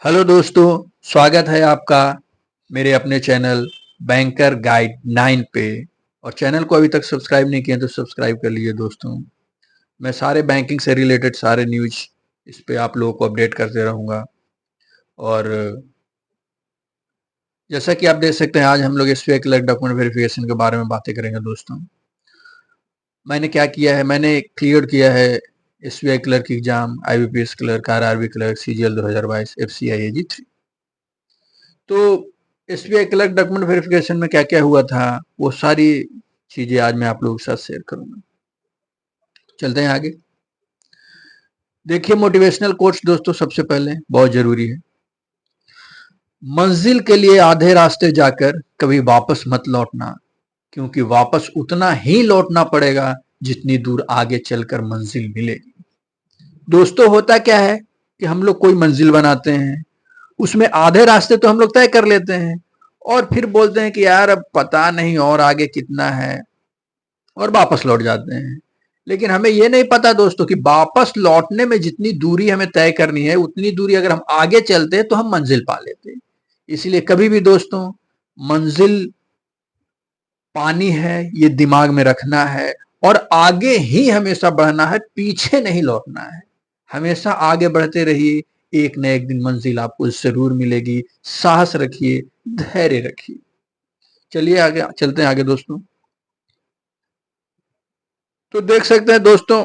Hello दोस्तों, स्वागत है आपका मेरे अपने चैनल बैंकर गाइड 9 पे। और चैनल को अभी तक सब्सक्राइब नहीं किया तो सब्सक्राइब कर लीजिए दोस्तों। मैं सारे बैंकिंग से रिलेटेड सारे न्यूज इस पे आप लोगों को अपडेट करते रहूँगा। और जैसा कि आप देख सकते हैं, आज हम लोग एसबीआई क्लर्क डॉक्यूमेंट वेरिफिकेशन के बारे में बातें करेंगे दोस्तों। मैंने क्या किया है, मैंने क्लियर किया है SBI clerk exam, IBPS clerk, RRB clerk, CGL 2022, FCI AG 3। तो एसबीआई क्लर्क डॉक्यूमेंट वेरिफिकेशन में क्या क्या हुआ था, वो सारी चीजें आज मैं आप लोगों के साथ शेयर करूंगा। चलते हैं आगे। देखिए, मोटिवेशनल कोट्स दोस्तों सबसे पहले बहुत जरूरी है। मंजिल के लिए आधे रास्ते जाकर कभी वापस मत लौटना, क्योंकि वापस उतना ही लौटना पड़ेगा जितनी दूर आगे चलकर मंजिल मिलेगी। दोस्तों, होता क्या है कि हम लोग कोई मंजिल बनाते हैं, उसमें आधे रास्ते तो हम लोग तय कर लेते हैं और फिर बोलते हैं कि यार अब पता नहीं और आगे कितना है, और वापस लौट जाते हैं। लेकिन हमें ये नहीं पता दोस्तों कि वापस लौटने में जितनी दूरी हमें तय करनी है, उतनी दूरी अगर हम आगे चलते तो हम मंजिल पा लेते। इसलिए कभी भी दोस्तों, मंजिल पानी है ये दिमाग में रखना है और आगे ही हमेशा बढ़ना है, पीछे नहीं लौटना है। हमेशा आगे बढ़ते रहिए, एक न एक दिन मंजिल आपको जरूर मिलेगी। साहस रखिए, धैर्य रखिए। चलिए आगे चलते हैं आगे दोस्तों। तो देख सकते हैं दोस्तों,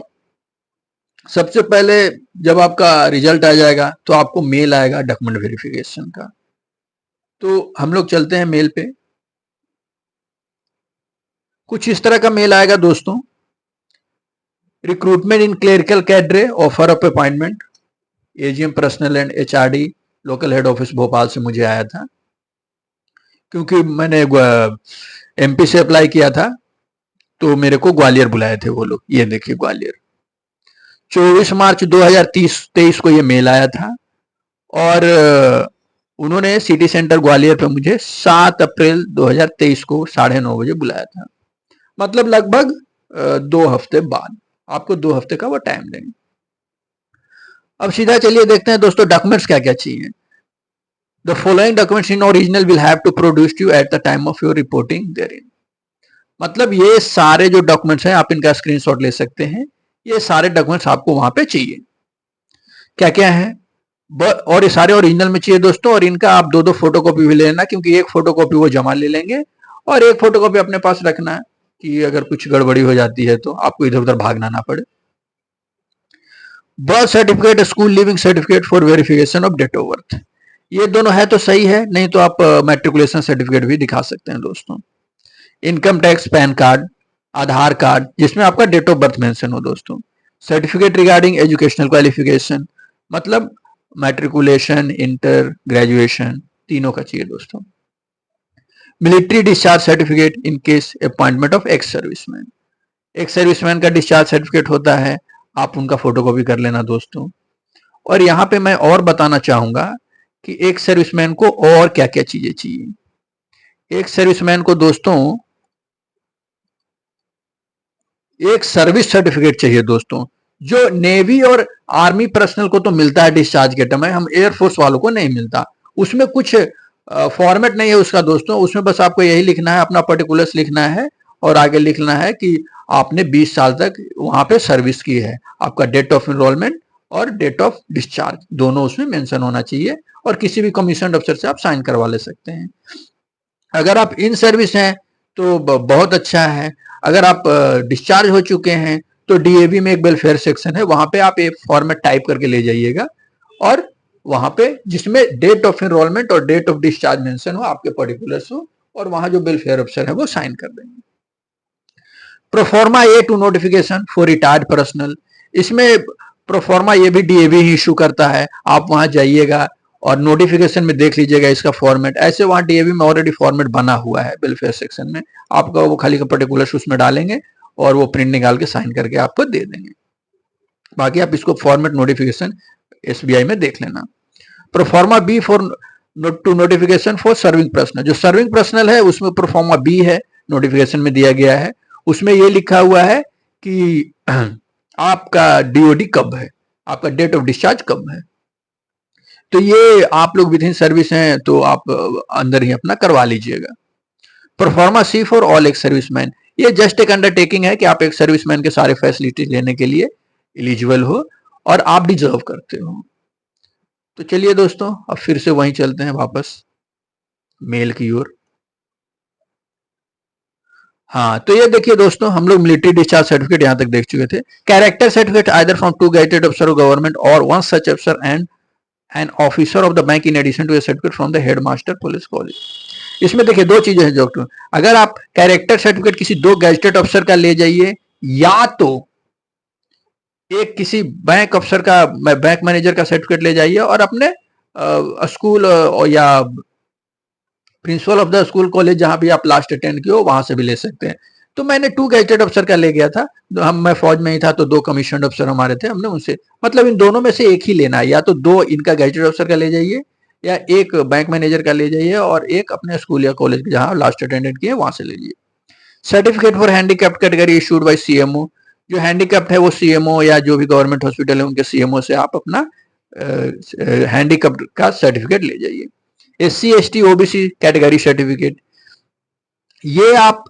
सबसे पहले जब आपका रिजल्ट आ जाएगा तो आपको मेल आएगा डॉक्यूमेंट वेरिफिकेशन का। तो हम लोग चलते हैं मेल पे। कुछ इस तरह का मेल आएगा दोस्तों। Recruitment in clerical cadre, offer of appointment, AGM personal and HRD, local head office Bhopal से मुझे आया था, क्योंकि मैंने एमपी से अप्लाई किया था। तो मेरे को ग्वालियर बुलाए थे वो लोग। ये देखिए ग्वालियर, 24 मार्च 2023 को ये मेल आया था। और उन्होंने सिटी सेंटर ग्वालियर पे मुझे 7 अप्रैल 2023 को 9:30 बजे बुलाया था। मतलब लगभग 2 हफ्ते बाद आपको 2 हफ्ते का वो टाइम देंगे। अब सीधा चलिए देखते हैं दोस्तों, डॉक्यूमेंट्स क्या क्या चाहिए। The following documents in original will have to produce you at the time of your reporting therein. मतलब ये सारे जो डॉक्यूमेंट्स हैं, आप इनका स्क्रीनशॉट ले सकते हैं। ये सारे डॉक्यूमेंट्स आपको वहां पे चाहिए। क्या क्या है, और ये सारे ओरिजिनल में चाहिए दोस्तों। और इनका आप दो दो फोटोकॉपी भी लेना, क्योंकि एक फोटोकॉपी वो जमा ले लेंगे और एक फोटोकॉपी अपने पास रखना है कि अगर कुछ गड़बड़ी हो जाती है तो आपको इधर उधर भागना ना पड़े। Birth certificate, school leaving certificate for verification of date of birth. ये दोनों है तो सही है, नहीं तो आप मैट्रिकुलेशन सर्टिफिकेट भी दिखा सकते हैं दोस्तों। इनकम टैक्स पैन कार्ड, आधार कार्ड जिसमें आपका डेट ऑफ बर्थ मेंशन हो दोस्तों। सर्टिफिकेट रिगार्डिंग एजुकेशनल क्वालिफिकेशन, मतलब मैट्रिकुलेशन, इंटर, ग्रेजुएशन, तीनों का चाहिए दोस्तों। Military discharge certificate in case appointment of ex serviceman. Ex serviceman का डिस्चार्ज सर्टिफिकेट होता है, आप उनका फोटोकॉपी कर लेना दोस्तों। और यहाँ पे मैं और बताना चाहूंगा कि एक सर्विसमैन को और क्या क्या चीजें चाहिए। एक सर्विसमैन को दोस्तों एक सर्विस सर्टिफिकेट चाहिए दोस्तों, जो नेवी और आर्मी पर्सनल को तो मिलता है डिस्चार्ज के टाइम, हम एयरफोर्स वालों को नहीं मिलता। उसमें कुछ फॉर्मेट नहीं है उसका दोस्तों, उसमें बस आपको यही लिखना है, अपना पर्टिकुलर्स लिखना है और आगे लिखना है कि आपने 20 साल तक वहां पे सर्विस की है। आपका डेट ऑफ इनरोलमेंट और डेट ऑफ डिस्चार्ज दोनों उसमें मेंशन होना चाहिए, और किसी भी कमीशन अफसर से आप साइन करवा ले सकते हैं। अगर आप इन सर्विस हैं तो बहुत अच्छा है। अगर आप डिस्चार्ज हो चुके हैं तो डीएवी में एक वेलफेयर सेक्शन है, वहां पे आप एक फॉर्मेट टाइप करके ले जाइएगा और वहां पे जिसमें डेट ऑफ एनरोलमेंट और डेट ऑफ डिस्चार्ज मेंशन हो, आपके पर्टिकुलर्स हो, और वहां जो वेलफेयर अफसर है वो साइन कर देंगे। Proforma A two notification for retired personnel, इसमें प्रोफॉर्मा ये भी डीएवी ही इशू करता है। आप वहां जाइएगा और नोटिफिकेशन में देख लीजिएगा इसका फॉर्मेट। ऐसे वहां डीएवी में ऑलरेडी फॉर्मेट बना हुआ है वेलफेयर सेक्शन में, आपका वो खाली का पर्टिकुलर्स उसमें डालेंगे और वो प्रिंट निकाल के साइन करके आपको दे देंगे। बाकी आप इसको फॉर्मेट नोटिफिकेशन एसबीआई में देख लेना। Proforma B for two notification for serving personnel, जो सर्विंग पर्सनल है उसमें प्रोफॉर्मा बी है, नोटिफिकेशन में दिया गया है। उसमें ये लिखा हुआ है कि आपका डीओडी कब है, आपका डेट ऑफ डिस्चार्ज कब है। तो ये आप लोग विद इन सर्विस हैं तो आप अंदर ही अपना करवा लीजिएगा। परफॉर्मा सी फॉर ऑल एक सर्विसमैन, ये जस्ट एक अंडरटेकिंग है कि आप एक सर्विसमैन के सारे फैसिलिटी लेने के लिए एलिजिबल हो और आप डिजर्व करते हो। तो चलिए दोस्तों, अब फिर से वहीं चलते हैं वापस मेल की ओर। हाँ, तो ये देखिए दोस्तों, हम लोग मिलिट्री डिस्चार्ज सर्टिफिकेट यहाँ तक देख चुके थे। Character certificate either from two gazetted officer of government और वन सच अफसर and an officer of the bank in addition to a certificate from the headmaster police college. इसमें देखिए दो चीजें हैं डॉक्टर, अगर आप कैरेक्टर सर्टिफिकेट किसी दो गेजेटेड ऑफिसर का ले जाइए, या तो एक किसी बैंक अफसर का, बैंक मैनेजर का सर्टिफिकेट ले जाइए और अपने स्कूल या principle of the school college जहां भी आप लास्ट अटेंड किए हो वहां से भी ले सकते हैं। तो मैंने टू गेजेटेड अफसर का ले गया था, मैं फौज में ही था तो दो कमीशन अफसर हमारे थे, हमने उनसे मतलब इन दोनों में से एक ही लेना है, या तो दो इनका गेजेटेड अफसर का ले जाइए या एक बैंक मैनेजर का ले जाइए और एक अपने स्कूल या कॉलेज जहां लास्ट अटेंडेंट किए वहां से ले लीजिए। Certificate for handicapped category issued by CMO, जो हैंडीकैप्ट है वो सीएमओ या जो भी गवर्नमेंट हॉस्पिटल है उनके सीएमओ से आप अपना हैंडीकैप्ट का सर्टिफिकेट ले जाइए। SC ST OBC category certificate, ये आप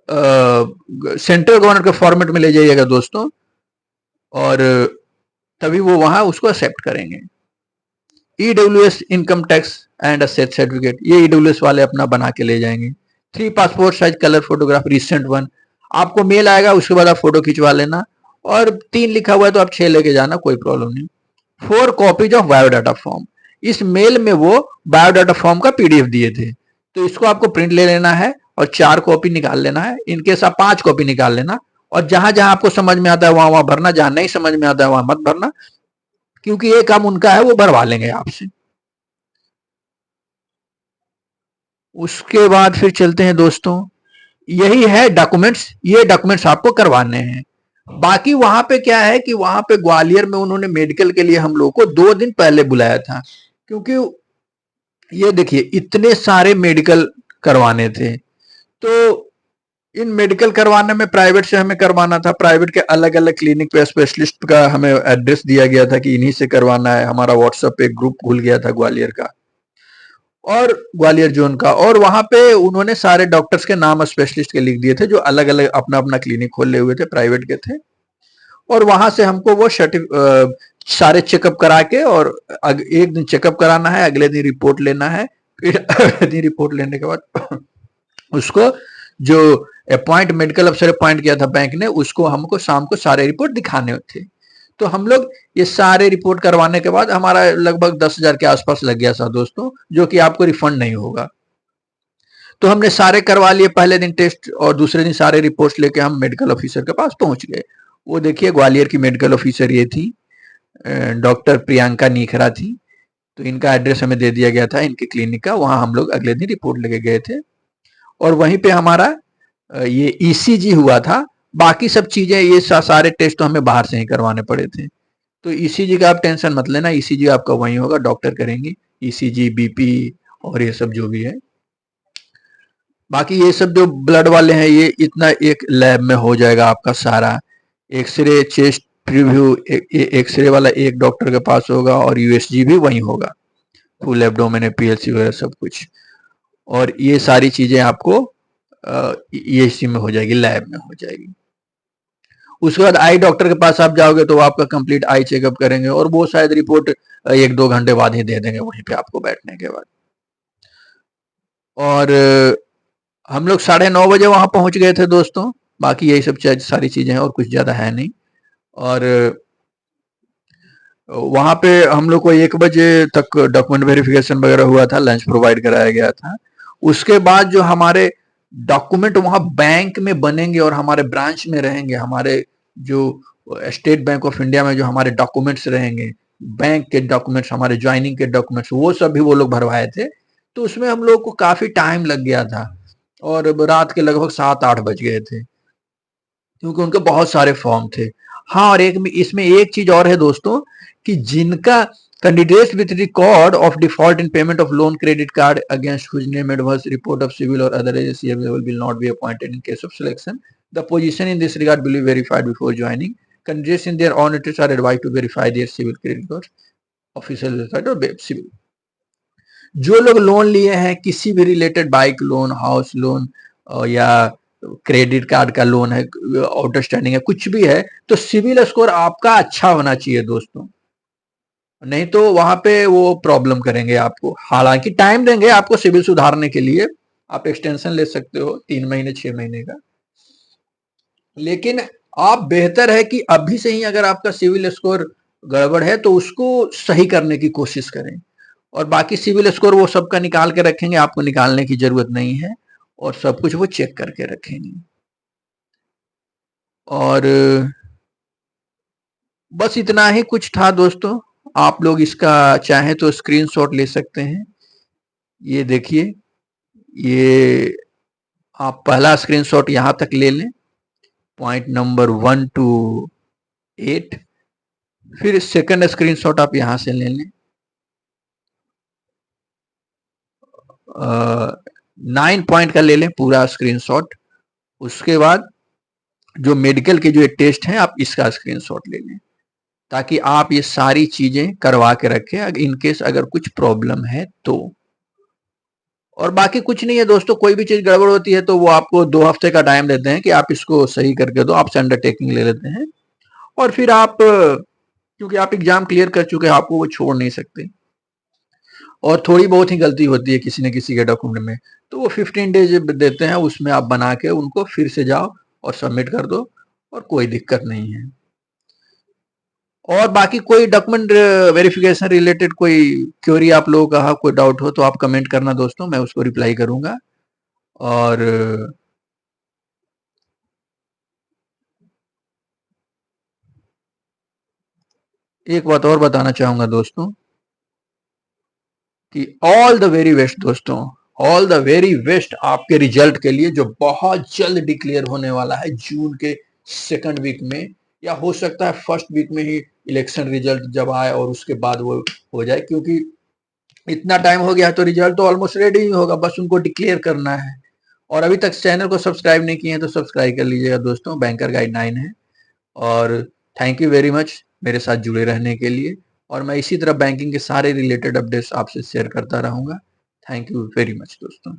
सेंट्रल गवर्नमेंट के फॉर्मेट में ले जाइएगा दोस्तों, और तभी वो वहां उसको एक्सेप्ट करेंगे। EWS income tax and asset certificate, ये ईडब्ल्यूएस वाले अपना बना के ले जाएंगे। 3 passport size colour photograph recent one, आपको मेल आएगा उसके बाद आप फोटो खिंचवा लेना, और 3 लिखा हुआ है तो आप 6 लेके जाना, कोई प्रॉब्लम नहीं। 4 कॉपीज ऑफ बायोडाटा फॉर्म, इस मेल में वो बायोडाटा फॉर्म का पीडीएफ दिए थे, तो इसको आपको प्रिंट ले लेना है और 4 कॉपी निकाल लेना है, इनकेस आप 5 कॉपी निकाल लेना, और जहां जहां आपको समझ में आता है वहां वहां भरना, जहां नहीं समझ में आता है वहां मत भरना, क्योंकि ये काम उनका है, वो भरवा लेंगे आपसे। उसके बाद फिर चलते हैं दोस्तों, यही है डॉक्यूमेंट्स, ये डॉक्यूमेंट्स आपको करवाने हैं। बाकी वहां पे क्या है कि वहां पे ग्वालियर में उन्होंने मेडिकल के लिए हम लोग को 2 दिन पहले बुलाया था, क्योंकि ये देखिए इतने सारे मेडिकल करवाने थे, तो इन मेडिकल करवाने में प्राइवेट से हमें करवाना था, प्राइवेट के अलग अलग क्लिनिक पे स्पेशलिस्ट का हमें एड्रेस दिया गया था कि इन्हीं से करवाना है। हमारा व्हाट्सएप पे एक ग्रुप खुल गया था ग्वालियर का और ग्वालियर जोन का, और वहां पे उन्होंने सारे डॉक्टर्स के नाम स्पेशलिस्ट के लिख दिए थे जो अलग अलग अपना अपना क्लिनिक खोले हुए थे, प्राइवेट के थे, और वहां से हमको वो सारे चेकअप करा के, और एक दिन चेकअप कराना है, अगले दिन रिपोर्ट लेना है, फिर अगले दिन रिपोर्ट लेने के बाद उसको जो मेडिकल अफसर अपॉइंट किया था बैंक ने, उसको हमको शाम को सारे रिपोर्ट दिखाने थे। तो हम लोग ये सारे रिपोर्ट करवाने के बाद हमारा लगभग 10,000 के आसपास लग गया था दोस्तों, जो कि आपको रिफंड नहीं होगा। तो हमने सारे करवा लिए पहले दिन टेस्ट, और दूसरे दिन सारे रिपोर्ट्स लेके हम मेडिकल ऑफिसर के पास पहुंच गए। वो देखिए ग्वालियर की मेडिकल ऑफिसर ये थी, डॉक्टर प्रियंका नीखरा थी, तो इनका एड्रेस हमें दे दिया गया था इनके क्लिनिक का, वहां हम लोग अगले दिन रिपोर्ट लेके गए थे, और वहीं पे हमारा ये ईसीजी हुआ था। बाकी सब चीजें ये सारे टेस्ट तो हमें बाहर से ही करवाने पड़े थे, तो ईसीजी का आप टेंशन मत लेना, ईसीजी आपका वहीं होगा, डॉक्टर करेंगे ईसीजी, बीपी और ये सब जो भी है। बाकी ये सब जो ब्लड वाले हैं ये इतना एक लैब में हो जाएगा आपका सारा, एक्सरे, चेस्ट प्रीव्यू, एक्सरे वाला एक डॉक्टर के पास होगा, और यूएसजी भी वहीं होगा, फुल एब्डोमेन, पीएलसी वगैरह सब कुछ, और ये सारी चीजें आपको ये इसी में हो जाएगी, लैब में हो जाएगी। उसके बाद आई डॉक्टर के पास आप जाओगे तो वो आपका कंप्लीट आई चेकअप करेंगे, और वो शायद रिपोर्ट 1-2 घंटे बाद ही दे देंगे वहीं पे आपको बैठने के बाद। और हम लोग 9:30 बजे वहां पहुंच गए थे दोस्तों। बाकी यही सब सारी चीजें हैं और कुछ ज्यादा है नहीं। और वहां पे हम लोग को 1 बजे तक डॉक्यूमेंट वेरिफिकेशन वगैरह हुआ था, लंच प्रोवाइड कराया गया था। उसके बाद जो हमारे डॉक्यूमेंट वहां बैंक में बनेंगे और हमारे ब्रांच में रहेंगे, हमारे जो स्टेट बैंक ऑफ इंडिया में जो हमारे डॉक्यूमेंट्स रहेंगे, बैंक के डॉक्यूमेंट्स, हमारे ज्वाइनिंग के डॉक्यूमेंट्स, वो सब भी वो लोग भरवाए थे। तो उसमें हम लोग को काफी टाइम लग गया था, और रात के लगभग 7-8 बज गए थे, क्योंकि उनके बहुत सारे फॉर्म थे। हाँ, और एक इसमें एक चीज और है दोस्तों, कि जिनका candidates with record of default in payment of loan credit card against whose name adverse report of civil or other agency available will not be appointed in case of selection. The position in this regard will be verified before joining. Candidates in their own interest are advised to verify their civil credit cards. Official website और web civil. जो लोग loan लिए हैं किसी भी related, bike loan, house loan या credit card का loan है, आउटस्टैंडिंग है, कुछ भी है, तो सिविल स्कोर आपका अच्छा होना चाहिए दोस्तों, नहीं तो वहां पे वो प्रॉब्लम करेंगे आपको। हालांकि टाइम देंगे आपको सिविल सुधारने के लिए, आप एक्सटेंशन ले सकते हो 3 महीने 6 महीने का, लेकिन आप बेहतर है कि अभी से ही अगर आपका सिविल स्कोर गड़बड़ है तो उसको सही करने की कोशिश करें। और बाकी सिविल स्कोर वो सबका निकाल के रखेंगे, आपको निकालने की जरूरत नहीं है, और सब कुछ वो चेक करके रखेंगे। और बस इतना ही कुछ था दोस्तों। आप लोग इसका चाहें तो स्क्रीनशॉट ले सकते हैं। ये देखिए, ये आप पहला स्क्रीनशॉट यहां तक ले लें, पॉइंट नंबर 1 to 8। फिर सेकंड स्क्रीनशॉट आप यहां से ले लें, 9 पॉइंट का ले लें पूरा स्क्रीनशॉट। उसके बाद जो मेडिकल के जो टेस्ट हैं आप इसका स्क्रीनशॉट ले लें, ताकि आप ये सारी चीजें करवा के रखें इनकेस अगर कुछ प्रॉब्लम है तो। और बाकी कुछ नहीं है दोस्तों, कोई भी चीज गड़बड़ होती है तो वो आपको 2 हफ्ते का टाइम देते हैं कि आप इसको सही करके दो, आपसे अंडरटेकिंग ले लेते हैं। और फिर आप, क्योंकि आप एग्जाम क्लियर कर चुके हैं, आपको वो छोड़ नहीं सकते। और थोड़ी बहुत ही गलती होती है किसी न किसी के डॉक्यूमेंट में, तो वो 15 डेज देते हैं, उसमें आप बना के उनको फिर से जाओ और सबमिट कर दो, और कोई दिक्कत नहीं है। और बाकी कोई डॉक्यूमेंट वेरिफिकेशन रिलेटेड कोई क्वेरी आप लोगों का कोई डाउट हो तो आप कमेंट करना दोस्तों, मैं उसको रिप्लाई करूंगा। और एक बात और बताना चाहूंगा दोस्तों कि ऑल द वेरी बेस्ट दोस्तों, ऑल द वेरी बेस्ट आपके रिजल्ट के लिए, जो बहुत जल्द डिक्लेयर होने वाला है जून के सेकंड वीक में, या हो सकता है फर्स्ट वीक में ही इलेक्शन रिजल्ट जब आए और उसके बाद वो हो जाए, क्योंकि इतना टाइम हो गया है तो रिजल्ट तो ऑलमोस्ट रेडी ही होगा, बस उनको डिक्लेयर करना है। और अभी तक चैनल को सब्सक्राइब नहीं किए हैं तो सब्सक्राइब कर लीजिएगा दोस्तों, बैंकर गाइड 9 है। और थैंक यू वेरी मच मेरे साथ जुड़े रहने के लिए, और मैं इसी तरह बैंकिंग के सारे रिलेटेड अपडेट्स आपसे शेयर करता रहूंगा। थैंक यू वेरी मच दोस्तों।